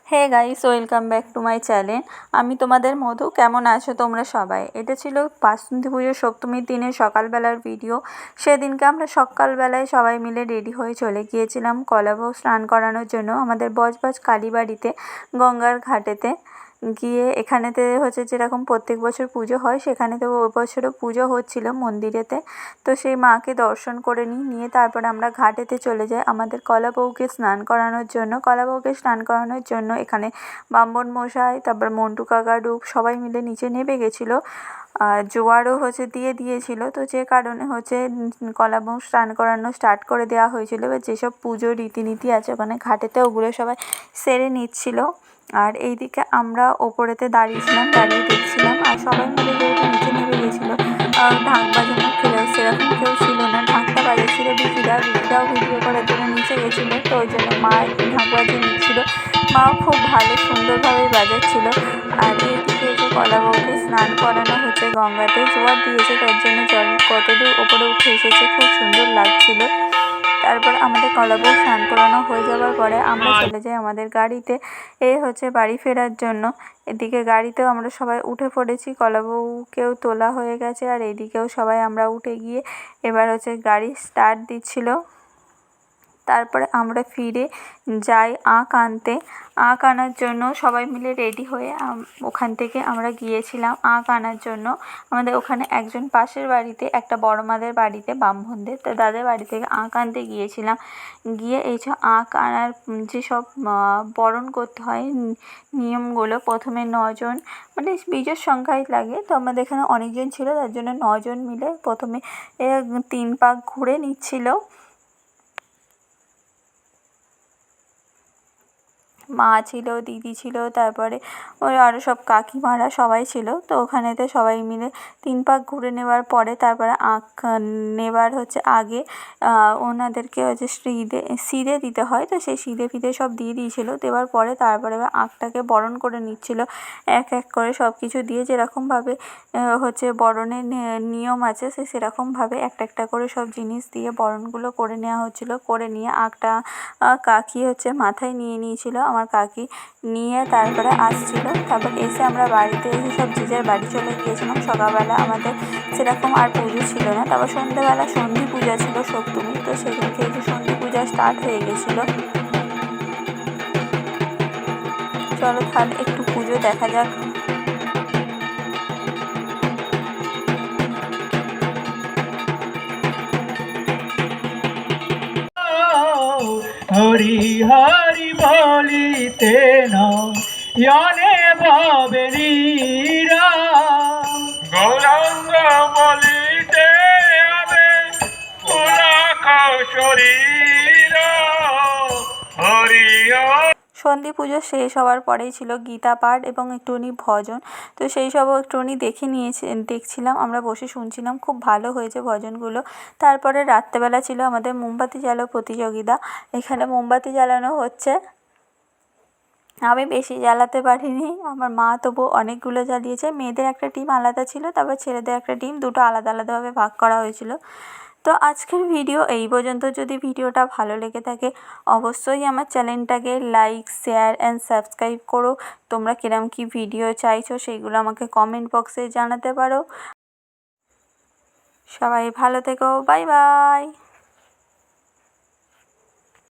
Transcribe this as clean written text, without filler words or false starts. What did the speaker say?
Hey guys, welcome back to my channel. আমি তোমাদের মধু। কেমন আছো তোমরা সবাই? এটা ছিল বাসন্তী পুজোর সপ্তমীর দিনের সকালবেলার ভিডিও। সেদিনকে আমরা সকালবেলায় সবাই মিলে রেডি হয়ে চলে গিয়েছিলাম কলাবউ স্নান করানোর জন্য আমাদের বজবজ কালীবাড়িতে, গঙ্গার ঘাটেতে গিয়ে। এখানেতে হচ্ছে যেরকম প্রত্যেক বছর পুজো হয়, সেখানেতে ওই বছরও পুজো হচ্ছিল মন্দিরেতে। তো সেই মাকে দর্শন করে নিয়ে তারপরে আমরা ঘাটেতে চলে যাই আমাদের কলাবউকে স্নান করানোর জন্য। কলাবউকে স্নান করানোর জন্য এখানে ব্রাহ্মণ মশাই, তারপর মন্টু কাকা, ডুব সবাই মিলে নিচে নেমে গেছিলো। আর জোয়ারও দিয়ে দিয়েছিল। তো যে কারণে কলাবউ স্নান করানো স্টার্ট করে দেওয়া হয়েছিল। এবার যেসব পুজোর রীতিনীতি আছে ওখানে ঘাটেতে, ওগুলো সবাই সেরে নিচ্ছিল। আর এইদিকে আমরা ওপরেতে দাঁড়িয়ে দেখছিলাম। আর সবাই মিলে যেহেতু নিচে নেমে গেছিলো, ঢাক বাজানো সেরকম কেউ ছিল না। ঢাকটা বাজাচ্ছিল বিকিরাও ভিডিও করার জন্য নিচে গেছিলো। তো ওই জন্য মা একটু ঢাক বাজিয়ে নিচ্ছিল। মাও খুব ভালো সুন্দরভাবেই বাজাচ্ছিল। আর এইদিকে কলাবউকে স্নান করানো হচ্ছে গঙ্গাতে। জোয়ার দিয়েছে, তার জন্য জল কতদূর ওপরে উঠে এসেছে, খুব সুন্দর লাগছিল। তারপর আমাদের কলাবউ স্নান করানো হয়ে যাওয়ার পরে আমরা চলে যাই আমাদের গাড়িতে বাড়ি ফেরার জন্য। এদিকে গাড়িতেও আমরা সবাই উঠে পড়েছি, কলাবউকেও তোলা হয়ে গেছে। আর এইদিকেও সবাই আমরা উঠে গিয়ে এবার গাড়ি স্টার্ট দিচ্ছিল। তারপরে আমরা ফিরে যাই আঁক আনার জন্য। সবাই মিলে রেডি হয়ে ওখান থেকে আমরা গিয়েছিলাম আঁক আনার জন্য। আমাদের ওখানে একজন পাশের বাড়িতে, একটা বড় মাদের বাড়িতে, ব্রাহ্মণদের, তো তাদের বাড়ি থেকে আঁক আনতে গিয়েছিলাম। গিয়ে আঁক আনার যেসব বরণ করতে হয় নিয়মগুলো, প্রথমে 9 জন, মানে বীজের সংখ্যাই লাগে। তো আমাদের এখানে অনেকজন ছিল, তার জন্য 9 জন মিলে প্রথমে 3 পাক ঘুরে নিচ্ছিল। মা ছিল, দিদি ছিল, তারপরে ওই আরও সব কাকিমারা সবাই ছিল। তো ওখানেতে সবাই মিলে 3 পাক ঘুরে নেওয়ার পরে তারপরে আঁক নেবার আগে ওনাদেরকে সিঁদে দিতে হয়। তো সেই সিঁদে ফিদে সব দিয়ে দিয়েছিল। দেওয়ার পরে তারপরে আঁকটাকে বরণ করে নিচ্ছিল এক এক করে সব কিছু দিয়ে। যেরকমভাবে বরণের নিয়ম আছে, সেরকমভাবে একটা একটা করে সব জিনিস দিয়ে বরণগুলো করে নেওয়া হচ্ছিলো। করে নিয়ে আঁকটা কাকি মাথায় নিয়ে নিয়েছিল। আমার কাকি নিয়ে তারপরে আসছিল। তারপর এসে আমরা বাড়িতে এসে সব যে যার বাড়ি চলে গিয়েছিলাম। সকালবেলা আমাদের সেরকম আর পুজো ছিল না। তারপর সন্ধ্যেবেলা সন্ধি পূজা ছিল সপ্তমী। তো সেদিনকে সন্ধি পূজা স্টার্ট হয়ে গেছিলো। চলো তাহলে একটু পুজো দেখা যাক। হরি হরি বলিতে নয়নে ভাবে নীরা, গৌরাঙ্গ বলিতে হবে পুলক শরীর। হরি সন্ধি পুজো শেষ হওয়ার পরেই ছিল গীতা পাঠ এবং একটুখানি ভজন। তো সেই সবও একটুখানি দেখছিলাম, আমরা বসে শুনছিলাম। খুব ভালো হয়েছে ভজনগুলো। তারপরে রাত্রেবেলা ছিল আমাদের মোমবাতি জ্বালানো প্রতিযোগিতা। এখানে মোমবাতি জ্বালানো হচ্ছে। আমি বেশি জ্বালাতে পারিনি, আমার মা তবু অনেকগুলো জ্বালিয়েছে। মেয়েদের একটা টিম আলাদা ছিল, তারপর ছেলেদের একটা টিম, দুটো আলাদা আলাদাভাবে ভাগ করা হয়েছিল। তো আজকের ভিডিও এই পর্যন্ত। যদি ভিডিওটা ভালো লেগে থাকে অবশ্যই আমার চ্যানেলটাকে লাইক, শেয়ার অ্যান্ড সাবস্ক্রাইব করো। তোমরা কিরম কী ভিডিও চাইছো সেইগুলো আমাকে কমেন্ট বক্সে জানাতে পারো। সবাই ভালো থেকো, বাই বাই।